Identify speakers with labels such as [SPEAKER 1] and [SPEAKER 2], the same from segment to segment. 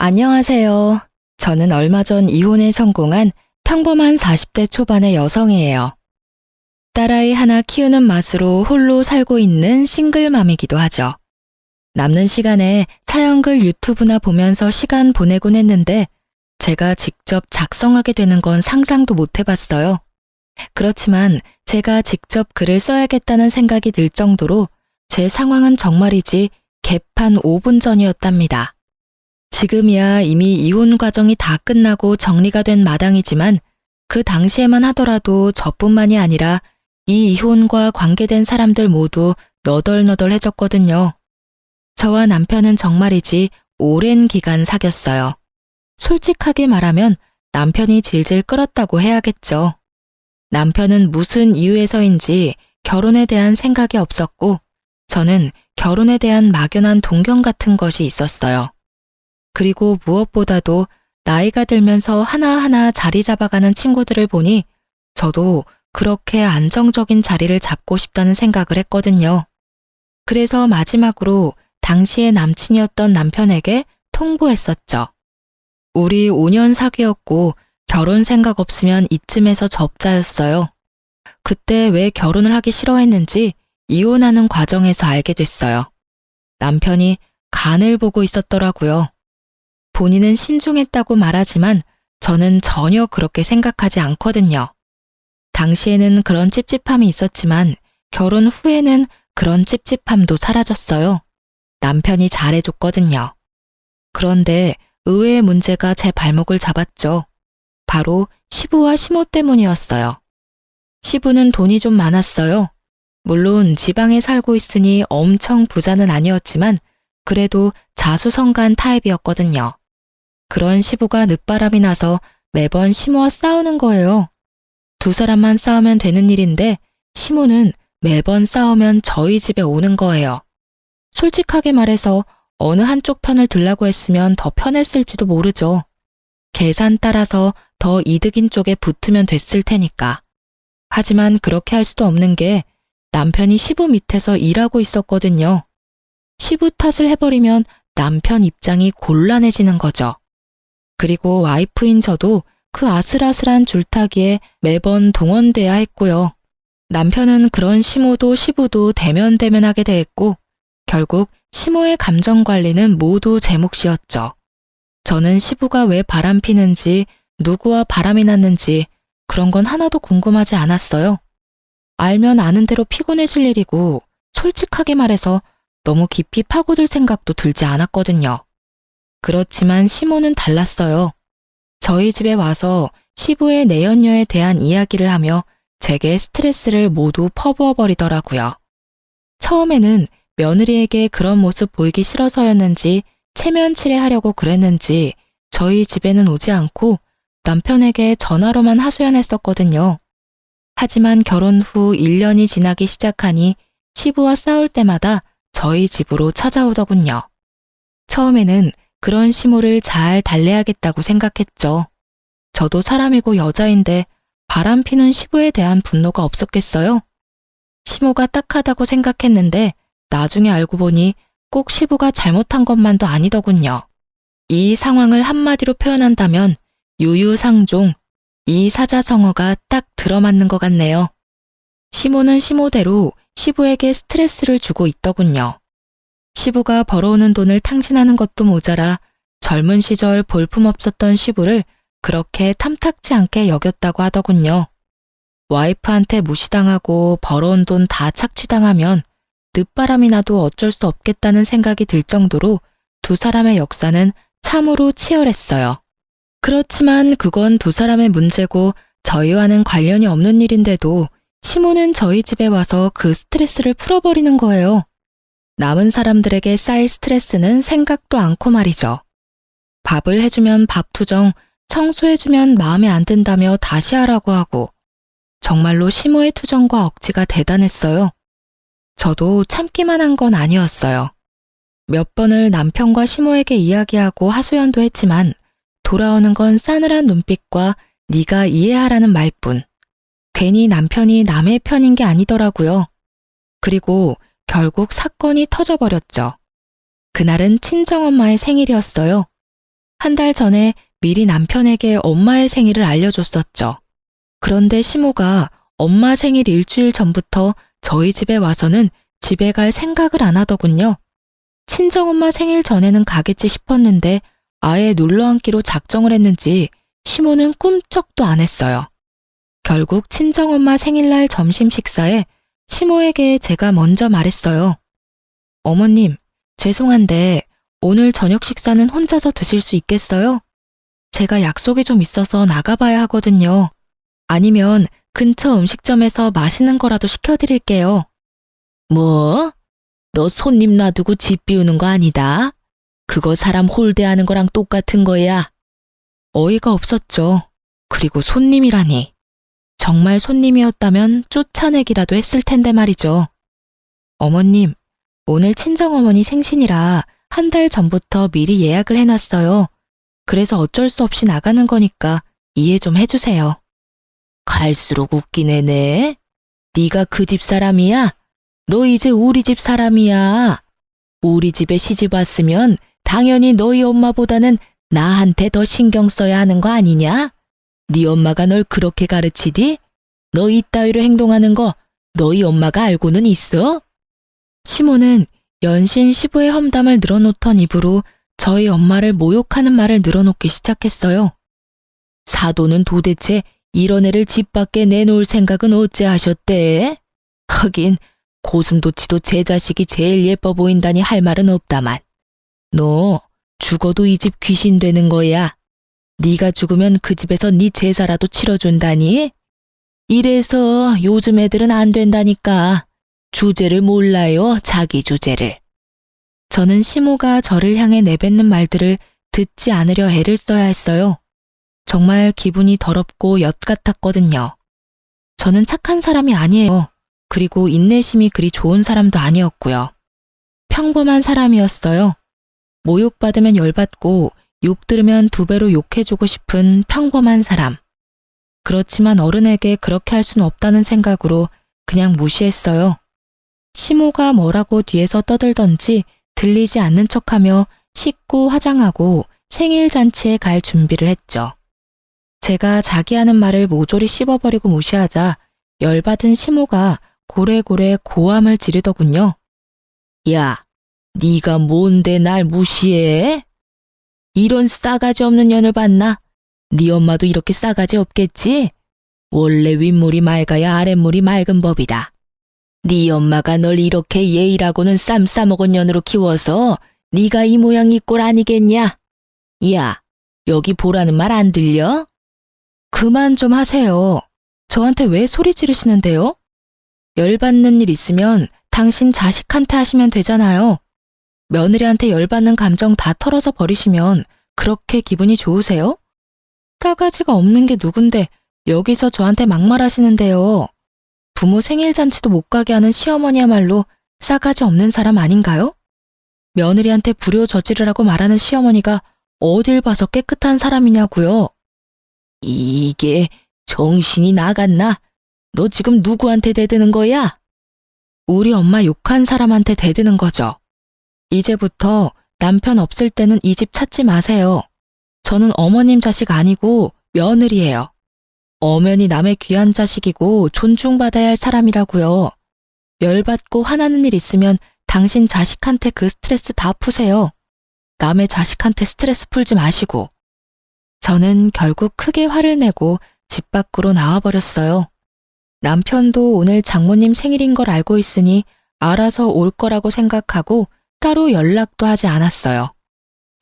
[SPEAKER 1] 안녕하세요. 저는 얼마 전 이혼에 성공한 평범한 40대 초반의 여성이에요. 딸아이 하나 키우는 맛으로 홀로 살고 있는 싱글맘이기도 하죠. 남는 시간에 사연글 유튜브나 보면서 시간 보내곤 했는데 제가 직접 작성하게 되는 건 상상도 못 해봤어요. 그렇지만 제가 직접 글을 써야겠다는 생각이 들 정도로 제 상황은 정말이지 개판 5분 전이었답니다. 지금이야 이미 이혼 과정이 다 끝나고 정리가 된 마당이지만 그 당시에만 하더라도 저뿐만이 아니라 이 이혼과 관계된 사람들 모두 너덜너덜해졌거든요. 저와 남편은 정말이지 오랜 기간 사귀었어요. 솔직하게 말하면 남편이 질질 끌었다고 해야겠죠. 남편은 무슨 이유에서인지 결혼에 대한 생각이 없었고 저는 결혼에 대한 막연한 동경 같은 것이 있었어요. 그리고 무엇보다도 나이가 들면서 하나하나 자리 잡아가는 친구들을 보니 저도 그렇게 안정적인 자리를 잡고 싶다는 생각을 했거든요. 그래서 마지막으로 당시의 남친이었던 남편에게 통보했었죠. 우리 5년 사귀었고 결혼 생각 없으면 이쯤에서 접자였어요. 그때 왜 결혼을 하기 싫어했는지 이혼하는 과정에서 알게 됐어요. 남편이 간을 보고 있었더라고요. 본인은 신중했다고 말하지만 저는 전혀 그렇게 생각하지 않거든요. 당시에는 그런 찝찝함이 있었지만 결혼 후에는 그런 찝찝함도 사라졌어요. 남편이 잘해줬거든요. 그런데 의외의 문제가 제 발목을 잡았죠. 바로 시부와 시모 때문이었어요. 시부는 돈이 좀 많았어요. 물론 지방에 살고 있으니 엄청 부자는 아니었지만 그래도 자수성가한 타입이었거든요. 그런 시부가 늦바람이 나서 매번 시모와 싸우는 거예요. 두 사람만 싸우면 되는 일인데 시모는 매번 싸우면 저희 집에 오는 거예요. 솔직하게 말해서 어느 한쪽 편을 들라고 했으면 더 편했을지도 모르죠. 계산 따라서 더 이득인 쪽에 붙으면 됐을 테니까. 하지만 그렇게 할 수도 없는 게 남편이 시부 밑에서 일하고 있었거든요. 시부 탓을 해버리면 남편 입장이 곤란해지는 거죠. 그리고 와이프인 저도 그 아슬아슬한 줄타기에 매번 동원돼야 했고요. 남편은 그런 시모도 시부도 대면대면하게 대했고 결국 시모의 감정 관리는 모두 제 몫이었죠. 저는 시부가 왜 바람피는지 누구와 바람이 났는지 그런 건 하나도 궁금하지 않았어요. 알면 아는 대로 피곤해질 일이고 솔직하게 말해서 너무 깊이 파고들 생각도 들지 않았거든요. 그렇지만 시모는 달랐어요. 저희 집에 와서 시부의 내연녀에 대한 이야기를 하며 제게 스트레스를 모두 퍼부어 버리더라고요. 처음에는 며느리에게 그런 모습 보이기 싫어서였는지 체면 칠해하려고 그랬는지 저희 집에는 오지 않고 남편에게 전화로만 하소연했었거든요. 하지만 결혼 후 1년이 지나기 시작하니 시부와 싸울 때마다 저희 집으로 찾아오더군요. 처음에는 그런 시모를 잘 달래야겠다고 생각했죠. 저도 사람이고 여자인데 바람피는 시부에 대한 분노가 없었겠어요? 시모가 딱하다고 생각했는데 나중에 알고 보니 꼭 시부가 잘못한 것만도 아니더군요. 이 상황을 한마디로 표현한다면 유유상종, 이 사자성어가 딱 들어맞는 것 같네요. 시모는 시모대로 시부에게 스트레스를 주고 있더군요. 시부가 벌어오는 돈을 탕진하는 것도 모자라 젊은 시절 볼품없었던 시부를 그렇게 탐탁지 않게 여겼다고 하더군요. 와이프한테 무시당하고 벌어온 돈 다 착취당하면 늦바람이 나도 어쩔 수 없겠다는 생각이 들 정도로 두 사람의 역사는 참으로 치열했어요. 그렇지만 그건 두 사람의 문제고 저희와는 관련이 없는 일인데도 시모는 저희 집에 와서 그 스트레스를 풀어버리는 거예요. 남은 사람들에게 쌓일 스트레스는 생각도 않고 말이죠. 밥을 해주면 밥투정, 청소해주면 마음에 안 든다며 다시 하라고 하고 정말로 시모의 투정과 억지가 대단했어요. 저도 참기만 한 건 아니었어요. 몇 번을 남편과 시모에게 이야기하고 하소연도 했지만 돌아오는 건 싸늘한 눈빛과 네가 이해하라는 말뿐. 괜히 남편이 남의 편인 게 아니더라고요. 그리고 결국 사건이 터져버렸죠. 그날은 친정엄마의 생일이었어요. 한 달 전에 미리 남편에게 엄마의 생일을 알려줬었죠. 그런데 시모가 엄마 생일 일주일 전부터 저희 집에 와서는 집에 갈 생각을 안 하더군요. 친정엄마 생일 전에는 가겠지 싶었는데 아예 눌러앉기로 작정을 했는지 시모는 꿈쩍도 안 했어요. 결국 친정엄마 생일날 점심 식사에 시모에게 제가 먼저 말했어요. 어머님, 죄송한데 오늘 저녁 식사는 혼자서 드실 수 있겠어요? 제가 약속이 좀 있어서 나가봐야 하거든요. 아니면 근처 음식점에서 맛있는 거라도 시켜드릴게요. 뭐? 너 손님 놔두고 집 비우는 거 아니다? 그거 사람 홀대하는 거랑 똑같은 거야. 어이가 없었죠. 그리고 손님이라니. 정말 손님이었다면 쫓아내기라도 했을 텐데 말이죠. 어머님, 오늘 친정어머니 생신이라 한 달 전부터 미리 예약을 해놨어요. 그래서 어쩔 수 없이 나가는 거니까 이해 좀 해주세요. 갈수록 웃기네, 네. 네가 그 집 사람이야? 너 이제 우리 집 사람이야. 우리 집에 시집 왔으면 당연히 너희 엄마보다는 나한테 더 신경 써야 하는 거 아니냐? 네 엄마가 널 그렇게 가르치디? 너 이따위로 행동하는 거 너희 엄마가 알고는 있어? 시모는 연신 시부의 험담을 늘어놓던 입으로 저희 엄마를 모욕하는 말을 늘어놓기 시작했어요. 사돈은 도대체 이런 애를 집 밖에 내놓을 생각은 어째 하셨대? 하긴 고슴도치도 제 자식이 제일 예뻐 보인다니 할 말은 없다만. 너 죽어도 이 집 귀신 되는 거야. 네가 죽으면 그 집에서 네 제사라도 치러준다니? 이래서 요즘 애들은 안 된다니까. 주제를 몰라요, 자기 주제를. 저는 시모가 저를 향해 내뱉는 말들을 듣지 않으려 애를 써야 했어요. 정말 기분이 더럽고 엿 같았거든요. 저는 착한 사람이 아니에요. 그리고 인내심이 그리 좋은 사람도 아니었고요. 평범한 사람이었어요. 모욕받으면 열받고 욕 들으면 두 배로 욕해주고 싶은 평범한 사람. 그렇지만 어른에게 그렇게 할 순 없다는 생각으로 그냥 무시했어요. 시모가 뭐라고 뒤에서 떠들던지 들리지 않는 척하며 씻고 화장하고 생일 잔치에 갈 준비를 했죠. 제가 자기 하는 말을 모조리 씹어버리고 무시하자 열받은 시모가 고래고래 고함을 지르더군요. 야, 네가 뭔데 날 무시해? 이런 싸가지 없는 년을 봤나? 네 엄마도 이렇게 싸가지 없겠지? 원래 윗물이 맑아야 아랫물이 맑은 법이다. 네 엄마가 널 이렇게 예의라고는 쌈 싸먹은 년으로 키워서 네가 이 모양 이 꼴 아니겠냐? 야, 여기 보라는 말 안 들려? 그만 좀 하세요. 저한테 왜 소리 지르시는데요? 열받는 일 있으면 당신 자식한테 하시면 되잖아요. 며느리한테 열받는 감정 다 털어서 버리시면 그렇게 기분이 좋으세요? 싸가지가 없는 게 누군데 여기서 저한테 막말하시는데요. 부모 생일 잔치도 못 가게 하는 시어머니야말로 싸가지 없는 사람 아닌가요? 며느리한테 불효 저지르라고 말하는 시어머니가 어딜 봐서 깨끗한 사람이냐고요. 이게 정신이 나갔나? 너 지금 누구한테 대드는 거야? 우리 엄마 욕한 사람한테 대드는 거죠. 이제부터 남편 없을 때는 이 집 찾지 마세요. 저는 어머님 자식 아니고 며느리예요. 엄연히 남의 귀한 자식이고 존중받아야 할 사람이라고요. 열받고 화나는 일 있으면 당신 자식한테 그 스트레스 다 푸세요. 남의 자식한테 스트레스 풀지 마시고. 저는 결국 크게 화를 내고 집 밖으로 나와버렸어요. 남편도 오늘 장모님 생일인 걸 알고 있으니 알아서 올 거라고 생각하고 따로 연락도 하지 않았어요.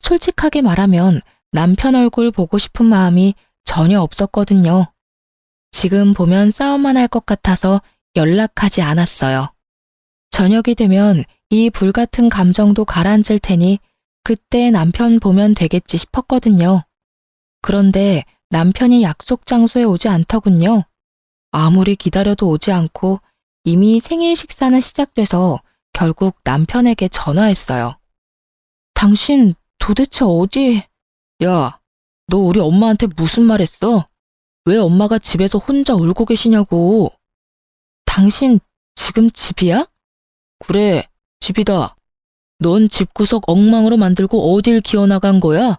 [SPEAKER 1] 솔직하게 말하면 남편 얼굴 보고 싶은 마음이 전혀 없었거든요. 지금 보면 싸움만 할 것 같아서 연락하지 않았어요. 저녁이 되면 이 불같은 감정도 가라앉을 테니 그때 남편 보면 되겠지 싶었거든요. 그런데 남편이 약속 장소에 오지 않더군요. 아무리 기다려도 오지 않고 이미 생일 식사는 시작돼서 결국 남편에게 전화했어요. 당신 도대체 어디... 야, 너 우리 엄마한테 무슨 말 했어? 왜 엄마가 집에서 혼자 울고 계시냐고. 당신 지금 집이야? 그래, 집이다. 넌 집구석 엉망으로 만들고 어딜 기어나간 거야?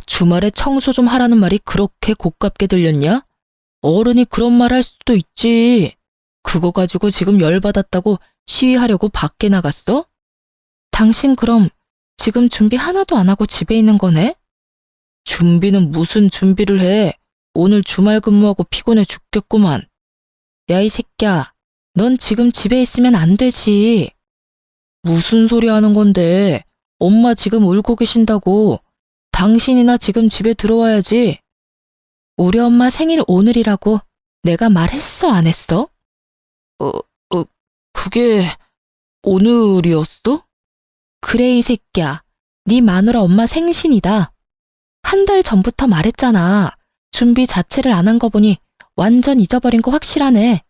[SPEAKER 1] 주말에 청소 좀 하라는 말이 그렇게 고깝게 들렸냐? 어른이 그런 말 할 수도 있지. 그거 가지고 지금 열받았다고 시위하려고 밖에 나갔어? 당신 그럼 지금 준비 하나도 안 하고 집에 있는 거네? 준비는 무슨 준비를 해? 오늘 주말 근무하고 피곤해 죽겠구만. 야, 이 새끼야. 넌 지금 집에 있으면 안 되지. 무슨 소리 하는 건데? 엄마 지금 울고 계신다고. 당신이나 지금 집에 들어와야지. 우리 엄마 생일 오늘이라고 내가 말했어, 안 했어? 그게 오늘이었어? 그래, 이 새끼야. 네 마누라 엄마 생신이다. 한 달 전부터 말했잖아. 준비 자체를 안 한 거 보니 완전 잊어버린 거 확실하네.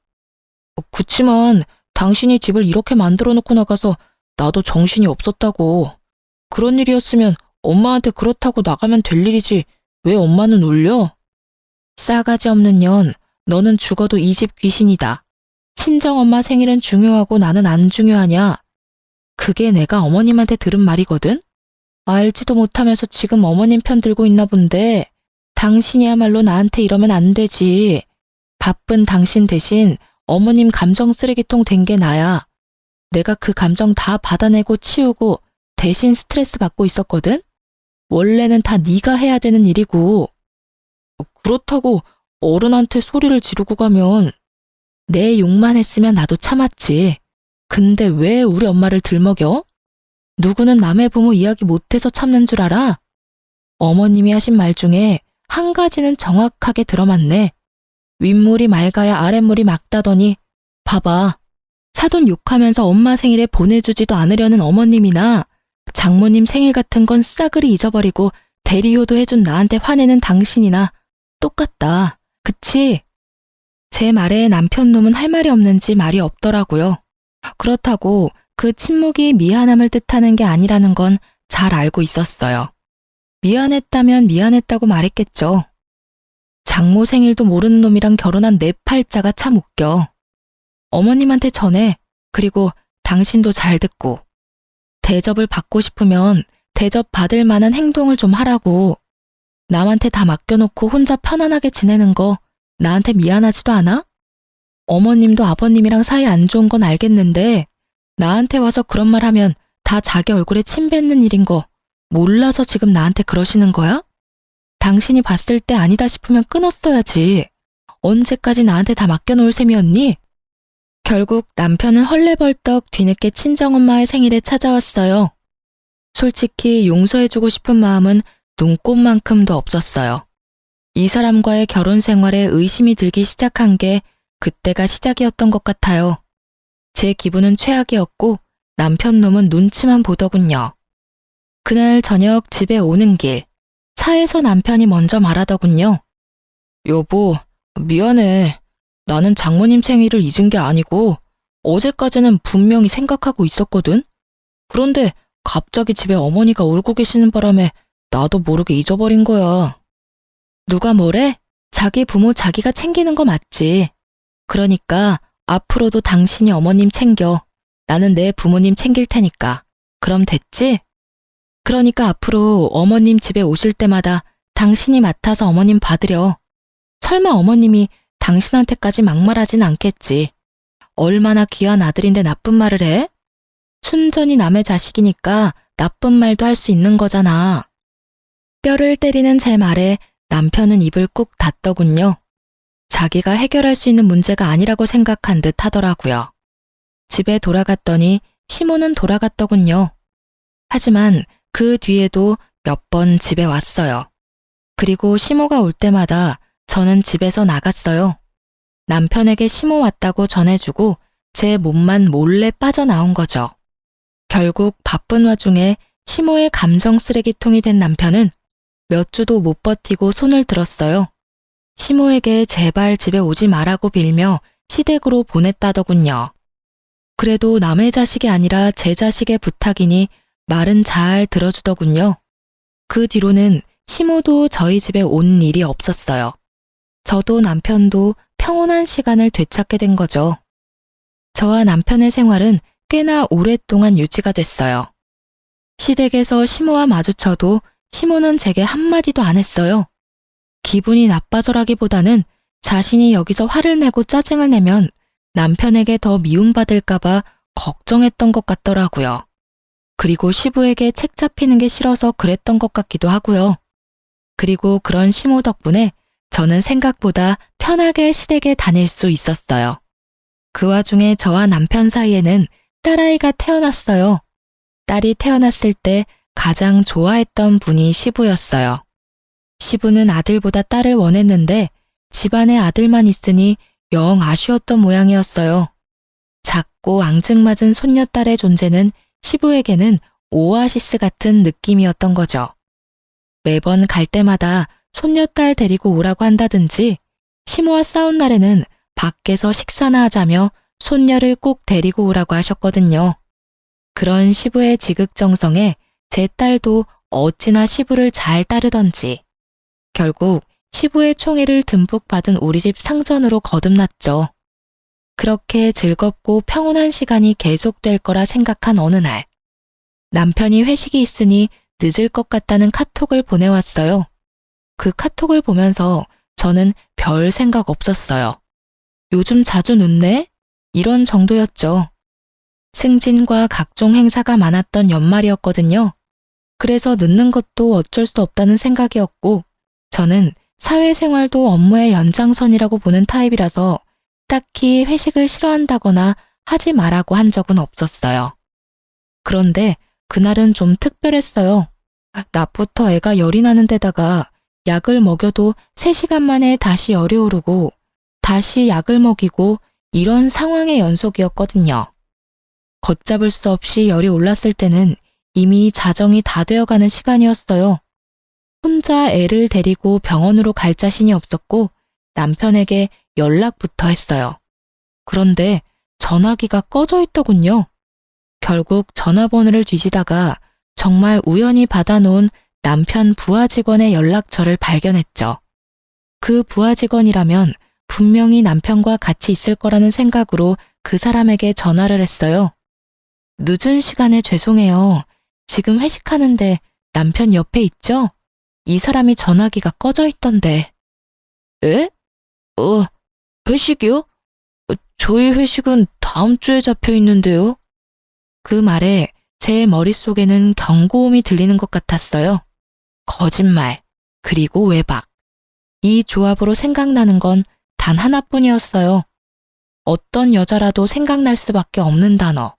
[SPEAKER 1] 그치만 당신이 집을 이렇게 만들어 놓고 나가서 나도 정신이 없었다고. 그런 일이었으면 엄마한테 그렇다고 나가면 될 일이지. 왜 엄마는 울려? 싸가지 없는 년, 너는 죽어도 이 집 귀신이다. 친정엄마 생일은 중요하고 나는 안 중요하냐? 그게 내가 어머님한테 들은 말이거든? 알지도 못하면서 지금 어머님 편 들고 있나 본데 당신이야말로 나한테 이러면 안 되지. 바쁜 당신 대신 어머님 감정 쓰레기통 된 게 나야. 내가 그 감정 다 받아내고 치우고 대신 스트레스 받고 있었거든? 원래는 다 네가 해야 되는 일이고. 그렇다고 어른한테 소리를 지르고 가면 내 욕만 했으면 나도 참았지. 근데 왜 우리 엄마를 들먹여? 누구는 남의 부모 이야기 못해서 참는 줄 알아? 어머님이 하신 말 중에 한 가지는 정확하게 들어맞네. 윗물이 맑아야 아랫물이 맑다더니 봐봐. 사돈 욕하면서 엄마 생일에 보내주지도 않으려는 어머님이나 장모님 생일 같은 건 싸그리 잊어버리고 대리효도 해준 나한테 화내는 당신이나 똑같다. 그치? 제 말에 남편 놈은 할 말이 없는지 말이 없더라고요. 그렇다고 그 침묵이 미안함을 뜻하는 게 아니라는 건 잘 알고 있었어요. 미안했다면 미안했다고 말했겠죠. 장모 생일도 모르는 놈이랑 결혼한 내 팔자가 참 웃겨. 어머님한테 전해. 그리고 당신도 잘 듣고. 대접을 받고 싶으면 대접 받을 만한 행동을 좀 하라고. 남한테 다 맡겨놓고 혼자 편안하게 지내는 거 나한테 미안하지도 않아? 어머님도 아버님이랑 사이 안 좋은 건 알겠는데 나한테 와서 그런 말 하면 다 자기 얼굴에 침 뱉는 일인 거 몰라서 지금 나한테 그러시는 거야? 당신이 봤을 때 아니다 싶으면 끊었어야지. 언제까지 나한테 다 맡겨놓을 셈이었니? 결국 남편은 헐레벌떡 뒤늦게 친정엄마의 생일에 찾아왔어요. 솔직히 용서해주고 싶은 마음은 눈꼽만큼도 없었어요. 이 사람과의 결혼 생활에 의심이 들기 시작한 게 그때가 시작이었던 것 같아요. 제 기분은 최악이었고 남편 놈은 눈치만 보더군요. 그날 저녁 집에 오는 길, 차에서 남편이 먼저 말하더군요. 여보, 미안해. 나는 장모님 생일을 잊은 게 아니고 어제까지는 분명히 생각하고 있었거든. 그런데 갑자기 집에 어머니가 울고 계시는 바람에 나도 모르게 잊어버린 거야. 누가 뭐래? 자기 부모 자기가 챙기는 거 맞지. 그러니까 앞으로도 당신이 어머님 챙겨. 나는 내 부모님 챙길 테니까. 그럼 됐지? 그러니까 앞으로 어머님 집에 오실 때마다 당신이 맡아서 어머님 받으려. 설마 어머님이 당신한테까지 막말하진 않겠지. 얼마나 귀한 아들인데 나쁜 말을 해? 순전히 남의 자식이니까 나쁜 말도 할 수 있는 거잖아. 뼈를 때리는 제 말에 남편은 입을 꾹 닫더군요. 자기가 해결할 수 있는 문제가 아니라고 생각한 듯 하더라고요. 집에 돌아갔더니 시모는 돌아갔더군요. 하지만 그 뒤에도 몇 번 집에 왔어요. 그리고 시모가 올 때마다 저는 집에서 나갔어요. 남편에게 시모 왔다고 전해주고 제 몸만 몰래 빠져나온 거죠. 결국 바쁜 와중에 시모의 감정 쓰레기통이 된 남편은 몇 주도 못 버티고 손을 들었어요. 시모에게 제발 집에 오지 말라고 빌며 시댁으로 보냈다더군요. 그래도 남의 자식이 아니라 제 자식의 부탁이니 말은 잘 들어주더군요. 그 뒤로는 시모도 저희 집에 온 일이 없었어요. 저도 남편도 평온한 시간을 되찾게 된 거죠. 저와 남편의 생활은 꽤나 오랫동안 유지가 됐어요. 시댁에서 시모와 마주쳐도 시모는 제게 한마디도 안 했어요. 기분이 나빠서라기보다는 자신이 여기서 화를 내고 짜증을 내면 남편에게 더 미움받을까봐 걱정했던 것 같더라고요. 그리고 시부에게 책 잡히는 게 싫어서 그랬던 것 같기도 하고요. 그리고 그런 시모 덕분에 저는 생각보다 편하게 시댁에 다닐 수 있었어요. 그 와중에 저와 남편 사이에는 딸아이가 태어났어요. 딸이 태어났을 때 가장 좋아했던 분이 시부였어요. 시부는 아들보다 딸을 원했는데 집안에 아들만 있으니 영 아쉬웠던 모양이었어요. 작고 앙증맞은 손녀딸의 존재는 시부에게는 오아시스 같은 느낌이었던 거죠. 매번 갈 때마다 손녀딸 데리고 오라고 한다든지 시모와 싸운 날에는 밖에서 식사나 하자며 손녀를 꼭 데리고 오라고 하셨거든요. 그런 시부의 지극정성에 제 딸도 어찌나 시부를 잘 따르던지 결국 시부의 총애를 듬뿍 받은 우리 집 상전으로 거듭났죠. 그렇게 즐겁고 평온한 시간이 계속될 거라 생각한 어느 날 남편이 회식이 있으니 늦을 것 같다는 카톡을 보내왔어요. 그 카톡을 보면서 저는 별 생각 없었어요. 요즘 자주 늦네? 이런 정도였죠. 승진과 각종 행사가 많았던 연말이었거든요. 그래서 늦는 것도 어쩔 수 없다는 생각이었고 저는 사회생활도 업무의 연장선이라고 보는 타입이라서 딱히 회식을 싫어한다거나 하지 말라고 한 적은 없었어요. 그런데 그날은 좀 특별했어요. 낮부터 애가 열이 나는 데다가 약을 먹여도 3시간 만에 다시 열이 오르고 다시 약을 먹이고 이런 상황의 연속이었거든요. 걷잡을 수 없이 열이 올랐을 때는 이미 자정이 다 되어가는 시간이었어요. 혼자 애를 데리고 병원으로 갈 자신이 없었고 남편에게 연락부터 했어요. 그런데 전화기가 꺼져 있더군요. 결국 전화번호를 뒤지다가 정말 우연히 받아놓은 남편 부하 직원의 연락처를 발견했죠. 그 부하 직원이라면 분명히 남편과 같이 있을 거라는 생각으로 그 사람에게 전화를 했어요. 늦은 시간에 죄송해요. 지금 회식하는데 남편 옆에 있죠? 이 사람이 전화기가 꺼져 있던데. 에? 회식이요? 저희 회식은 다음 주에 잡혀 있는데요. 그 말에 제 머릿속에는 경고음이 들리는 것 같았어요. 거짓말, 그리고 외박. 이 조합으로 생각나는 건 단 하나뿐이었어요. 어떤 여자라도 생각날 수밖에 없는 단어.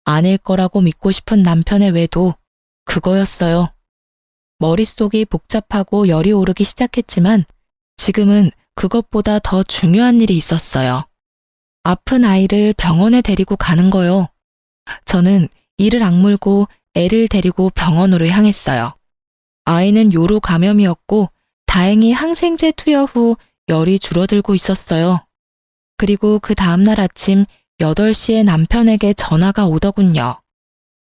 [SPEAKER 1] 아닐 거라고 믿고 싶은 남편의 외도, 그거였어요. 머릿속이 복잡하고 열이 오르기 시작했지만 지금은 그것보다 더 중요한 일이 있었어요. 아픈 아이를 병원에 데리고 가는 거요. 저는 이를 악물고 애를 데리고 병원으로 향했어요. 아이는 요로 감염이었고 다행히 항생제 투여 후 열이 줄어들고 있었어요. 그리고 그 다음날 아침 8시에 남편에게 전화가 오더군요.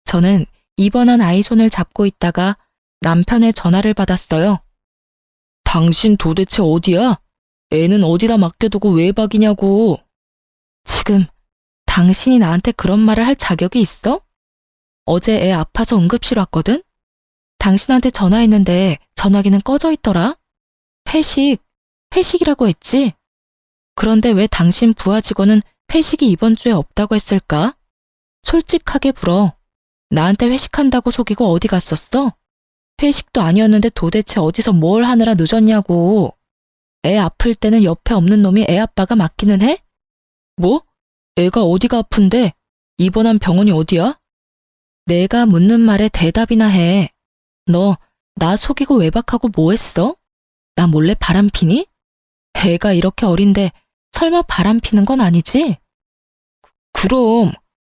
[SPEAKER 1] 저는 입원한 아이 손을 잡고 있다가 남편의 전화를 받았어요. 당신 도대체 어디야? 애는 어디다 맡겨두고 외박이냐고. 지금 당신이 나한테 그런 말을 할 자격이 있어? 어제 애 아파서 응급실 왔거든? 당신한테 전화했는데 전화기는 꺼져 있더라? 회식이라고 했지? 그런데 왜 당신 부하 직원은 회식이 이번 주에 없다고 했을까? 솔직하게 물어. 나한테 회식한다고 속이고 어디 갔었어? 회식도 아니었는데 도대체 어디서 뭘 하느라 늦었냐고. 애 아플 때는 옆에 없는 놈이 애 아빠가 맡기는 해? 뭐? 애가 어디가 아픈데? 입원한 병원이 어디야? 내가 묻는 말에 대답이나 해. 너 나 속이고 외박하고 뭐 했어? 나 몰래 바람 피니? 애가 이렇게 어린데 설마 바람 피는 건 아니지? 그럼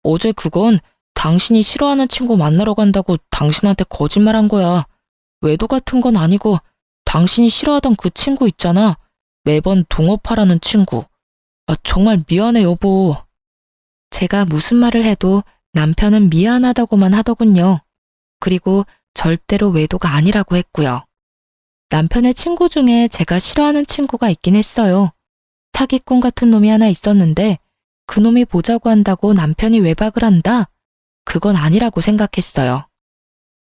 [SPEAKER 1] 어제 그건 당신이 싫어하는 친구 만나러 간다고 당신한테 거짓말한 거야. 외도 같은 건 아니고 당신이 싫어하던 그 친구 있잖아. 매번 동업하라는 친구. 정말 미안해 여보. 제가 무슨 말을 해도 남편은 미안하다고만 하더군요. 그리고 절대로 외도가 아니라고 했고요. 남편의 친구 중에 제가 싫어하는 친구가 있긴 했어요. 사기꾼 같은 놈이 하나 있었는데 그 놈이 보자고 한다고 남편이 외박을 한다? 그건 아니라고 생각했어요.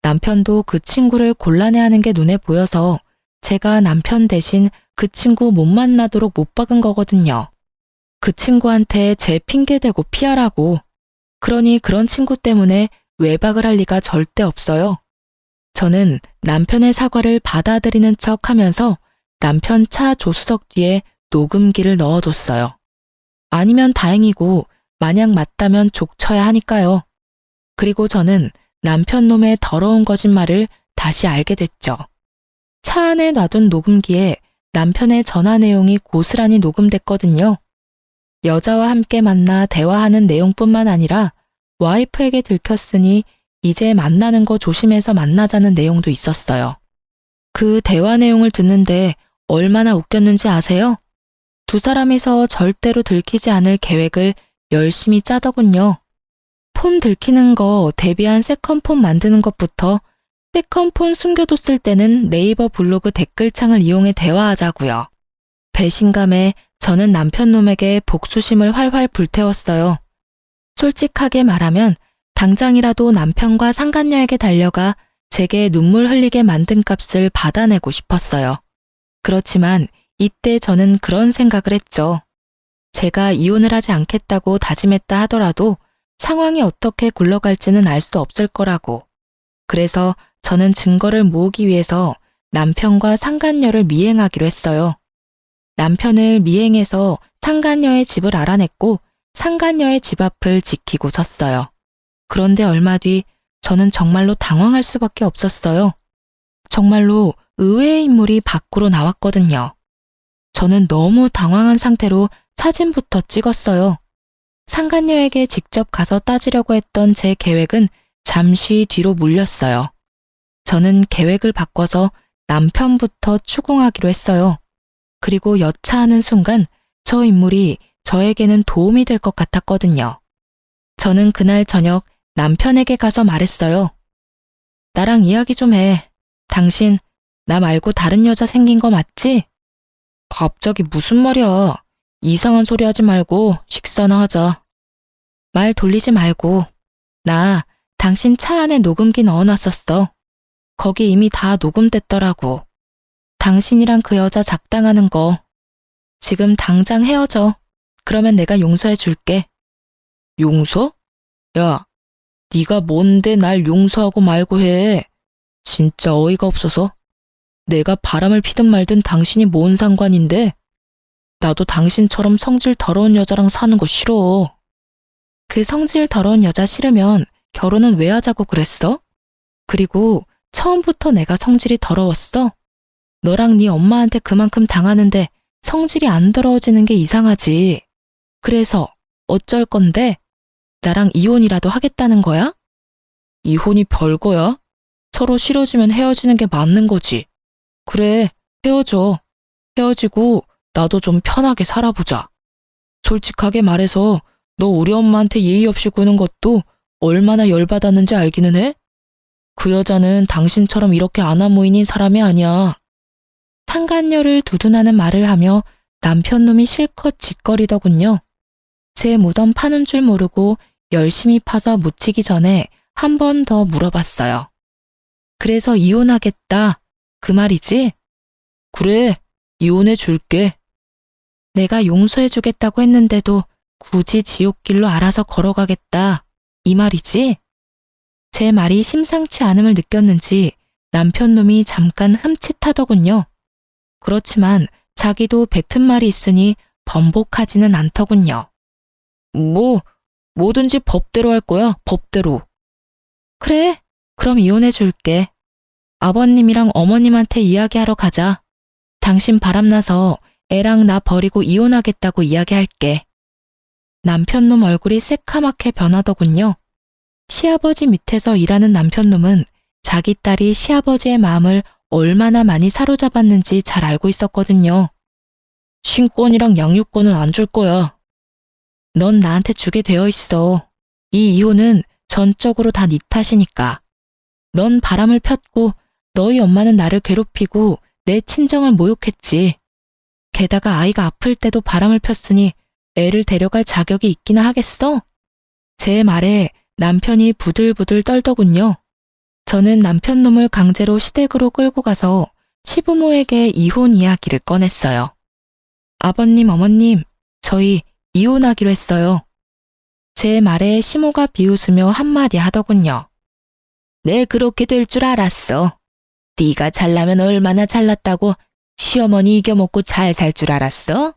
[SPEAKER 1] 남편도 그 친구를 곤란해하는 게 눈에 보여서 제가 남편 대신 그 친구 못 만나도록 못 박은 거거든요. 그 친구한테 제 핑계대고 피하라고. 그러니 그런 친구 때문에 외박을 할 리가 절대 없어요. 저는 남편의 사과를 받아들이는 척 하면서 남편 차 조수석 뒤에 녹음기를 넣어뒀어요. 아니면 다행이고 만약 맞다면 족쳐야 하니까요. 그리고 저는 남편 놈의 더러운 거짓말을 다시 알게 됐죠. 차 안에 놔둔 녹음기에 남편의 전화 내용이 고스란히 녹음됐거든요. 여자와 함께 만나 대화하는 내용뿐만 아니라 와이프에게 들켰으니 이제 만나는 거 조심해서 만나자는 내용도 있었어요. 그 대화 내용을 듣는데 얼마나 웃겼는지 아세요? 두 사람이서 절대로 들키지 않을 계획을 열심히 짜더군요. 폰 들키는 거 대비한 세컨폰 만드는 것부터 세컨폰 숨겨뒀을 때는 네이버 블로그 댓글창을 이용해 대화하자고요. 배신감에 저는 남편 놈에게 복수심을 활활 불태웠어요. 솔직하게 말하면 당장이라도 남편과 상간녀에게 달려가 제게 눈물 흘리게 만든 값을 받아내고 싶었어요. 그렇지만 이때 저는 그런 생각을 했죠. 제가 이혼을 하지 않겠다고 다짐했다 하더라도 상황이 어떻게 굴러갈지는 알 수 없을 거라고. 그래서 저는 증거를 모으기 위해서 남편과 상간녀를 미행하기로 했어요. 남편을 미행해서 상간녀의 집을 알아냈고 상간녀의 집 앞을 지키고 섰어요. 그런데 얼마 뒤 저는 정말로 당황할 수밖에 없었어요. 정말로 의외의 인물이 밖으로 나왔거든요. 저는 너무 당황한 상태로 사진부터 찍었어요. 상간녀에게 직접 가서 따지려고 했던 제 계획은 잠시 뒤로 물렸어요. 저는 계획을 바꿔서 남편부터 추궁하기로 했어요. 그리고 여차하는 순간 저 인물이 저에게는 도움이 될 것 같았거든요. 저는 그날 저녁 남편에게 가서 말했어요. 나랑 이야기 좀 해. 당신 나 말고 다른 여자 생긴 거 맞지? 갑자기 무슨 말이야. 이상한 소리 하지 말고 식사나 하자. 말 돌리지 말고. 나 당신 차 안에 녹음기 넣어놨었어. 거기 이미 다 녹음됐더라고. 당신이랑 그 여자 작당하는 거. 지금 당장 헤어져. 그러면 내가 용서해 줄게. 용서? 야, 네가 뭔데 날 용서하고 말고 해. 진짜 어이가 없어서. 내가 바람을 피든 말든 당신이 뭔 상관인데? 나도 당신처럼 성질 더러운 여자랑 사는 거 싫어. 그 성질 더러운 여자 싫으면 결혼은 왜 하자고 그랬어? 그리고 처음부터 내가 성질이 더러웠어? 너랑 네 엄마한테 그만큼 당하는데 성질이 안 더러워지는 게 이상하지. 그래서 어쩔 건데? 나랑 이혼이라도 하겠다는 거야? 이혼이 별거야? 서로 싫어지면 헤어지는 게 맞는 거지. 그래, 헤어져. 헤어지고 나도 좀 편하게 살아보자. 솔직하게 말해서 너 우리 엄마한테 예의 없이 구는 것도 얼마나 열받았는지 알기는 해? 그 여자는 당신처럼 이렇게 아나무인인 사람이 아니야. 상간녀를 두둔하는 말을 하며 남편놈이 실컷 짓거리더군요. 제 무덤 파는 줄 모르고 열심히 파서 묻히기 전에 한 번 더 물어봤어요. 그래서 이혼하겠다. 그 말이지? 그래, 이혼해 줄게. 내가 용서해 주겠다고 했는데도 굳이 지옥길로 알아서 걸어가겠다. 이 말이지? 제 말이 심상치 않음을 느꼈는지 남편놈이 잠깐 흠칫하더군요. 그렇지만 자기도 뱉은 말이 있으니 번복하지는 않더군요. 뭐든지 법대로 할 거야, 법대로. 그래, 그럼 이혼해 줄게. 아버님이랑 어머님한테 이야기하러 가자. 당신 바람나서 애랑 나 버리고 이혼하겠다고 이야기할게. 남편놈 얼굴이 새카맣게 변하더군요. 시아버지 밑에서 일하는 남편놈은 자기 딸이 시아버지의 마음을 얼마나 많이 사로잡았는지 잘 알고 있었거든요. 친권이랑 양육권은 안 줄 거야. 넌 나한테 주게 되어 있어. 이 이혼은 전적으로 다 네 탓이니까. 넌 바람을 폈고 너희 엄마는 나를 괴롭히고 내 친정을 모욕했지. 게다가 아이가 아플 때도 바람을 폈으니 애를 데려갈 자격이 있기나 하겠어? 제 말에 남편이 부들부들 떨더군요. 저는 남편 놈을 강제로 시댁으로 끌고 가서 시부모에게 이혼 이야기를 꺼냈어요. 아버님, 어머님, 저희 이혼하기로 했어요. 제 말에 시모가 비웃으며 한마디 하더군요. 내 그렇게 될 줄 알았어. 네가 잘나면 얼마나 잘났다고 시어머니 이겨먹고 잘 살 줄 알았어?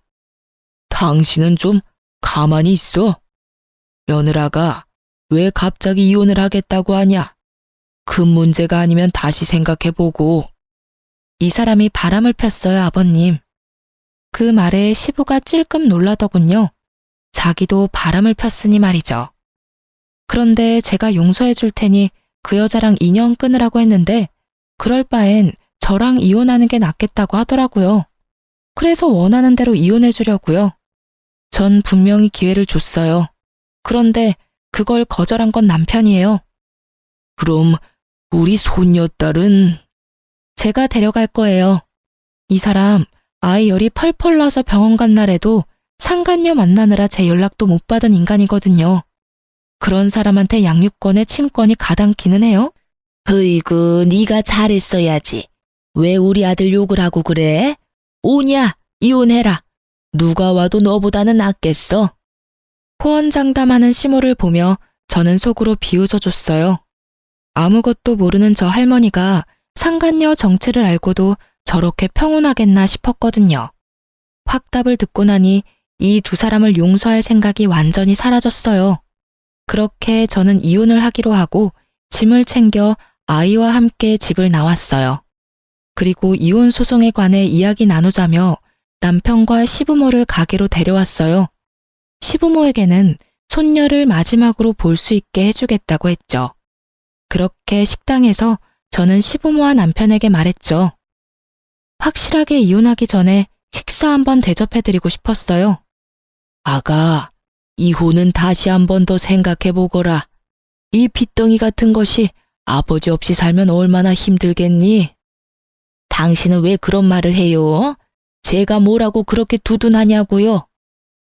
[SPEAKER 1] 당신은 좀 가만히 있어. 며느라가 왜 갑자기 이혼을 하겠다고 하냐? 그 문제가 아니면 다시 생각해보고. 이 사람이 바람을 폈어요, 아버님. 그 말에 시부가 찔끔 놀라더군요. 자기도 바람을 폈으니 말이죠. 그런데 제가 용서해 줄 테니 그 여자랑 인연 끊으라고 했는데 그럴 바엔 저랑 이혼하는 게 낫겠다고 하더라고요. 그래서 원하는 대로 이혼해 주려고요. 전 분명히 기회를 줬어요. 그런데 그걸 거절한 건 남편이에요. 그럼 우리 손녀딸은? 제가 데려갈 거예요. 이 사람 아이 열이 펄펄 나서 병원 간 날에도 상간녀 만나느라 제 연락도 못 받은 인간이거든요. 그런 사람한테 양육권에 친권이 가당키는 해요? 으이구, 네가 잘했어야지. 왜 우리 아들 욕을 하고 그래? 오냐, 이혼해라. 누가 와도 너보다는 낫겠어. 호언장담하는 시모를 보며 저는 속으로 비웃어줬어요. 아무것도 모르는 저 할머니가 상간녀 정체를 알고도 저렇게 평온하겠나 싶었거든요. 확답을 듣고 나니 이 두 사람을 용서할 생각이 완전히 사라졌어요. 그렇게 저는 이혼을 하기로 하고 짐을 챙겨 아이와 함께 집을 나왔어요. 그리고 이혼 소송에 관해 이야기 나누자며 남편과 시부모를 가게로 데려왔어요. 시부모에게는 손녀를 마지막으로 볼 수 있게 해주겠다고 했죠. 그렇게 식당에서 저는 시부모와 남편에게 말했죠. 확실하게 이혼하기 전에 식사 한번 대접해드리고 싶었어요. 아가, 이혼은 다시 한 번 더 생각해보거라. 이 빚덩이 같은 것이 아버지 없이 살면 얼마나 힘들겠니? 당신은 왜 그런 말을 해요? 제가 뭐라고 그렇게 두둔하냐고요?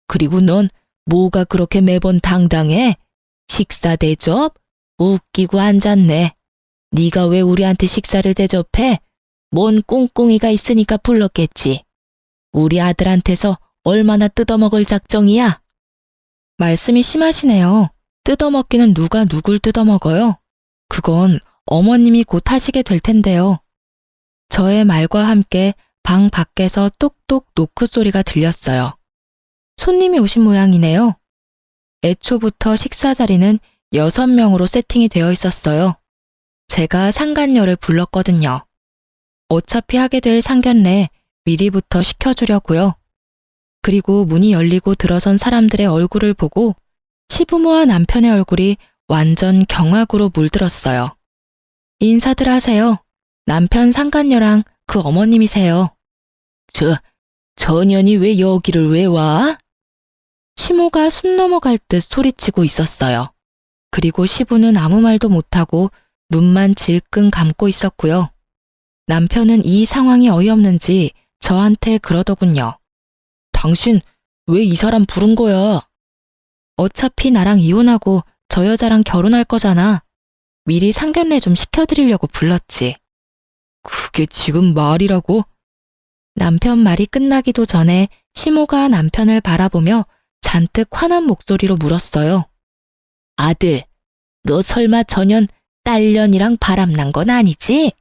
[SPEAKER 1] 그리고 넌 뭐가 그렇게 매번 당당해? 식사 대접? 웃기고 앉았네. 네가 왜 우리한테 식사를 대접해? 뭔 꿍꿍이가 있으니까 불렀겠지. 우리 아들한테서 얼마나 뜯어먹을 작정이야? 말씀이 심하시네요. 뜯어먹기는 누가 누굴 뜯어먹어요? 그건 어머님이 곧 하시게 될 텐데요. 저의 말과 함께 방 밖에서 똑똑 노크 소리가 들렸어요. 손님이 오신 모양이네요. 애초부터 식사 자리는 6명으로 세팅이 되어 있었어요. 제가 상간녀를 불렀거든요. 어차피 하게 될 상견례 미리부터 시켜주려고요. 그리고 문이 열리고 들어선 사람들의 얼굴을 보고 시부모와 남편의 얼굴이 완전 경악으로 물들었어요. 인사들 하세요. 남편 상간녀랑 그 어머님이세요. 저 년이 왜 여기를 왜 와? 시모가 숨 넘어갈 듯 소리치고 있었어요. 그리고 시부는 아무 말도 못하고 눈만 질끈 감고 있었고요. 남편은 이 상황이 어이없는지 저한테 그러더군요. 당신 왜 이 사람 부른 거야? 어차피 나랑 이혼하고 저 여자랑 결혼할 거잖아. 미리 상견례 좀 시켜드리려고 불렀지. 그게 지금 말이라고? 남편 말이 끝나기도 전에 시모가 남편을 바라보며 잔뜩 화난 목소리로 물었어요. 아들, 너 설마 전년 딸년이랑 바람난 건 아니지?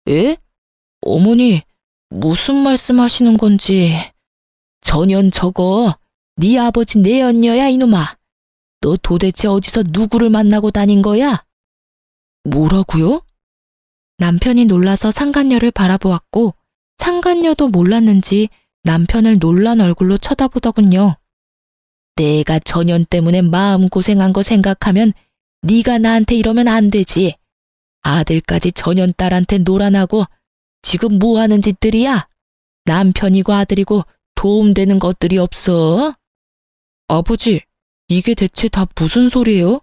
[SPEAKER 1] 에? 어머니, 무슨 말씀하시는 건지. 전년 저거 네 아버지 내연녀야 이놈아. 너 도대체 어디서 누구를 만나고 다닌 거야? 뭐라고요? 남편이 놀라서 상간녀를 바라보았고 상간녀도 몰랐는지 남편을 놀란 얼굴로 쳐다보더군요. 내가 전년 때문에 마음고생한 거 생각하면 네가 나한테 이러면 안 되지. 아들까지 전년 딸한테 놀아나고 지금 뭐 하는 짓들이야? 남편이고 아들이고 도움되는 것들이 없어? 아버지, 이게 대체 다 무슨 소리예요?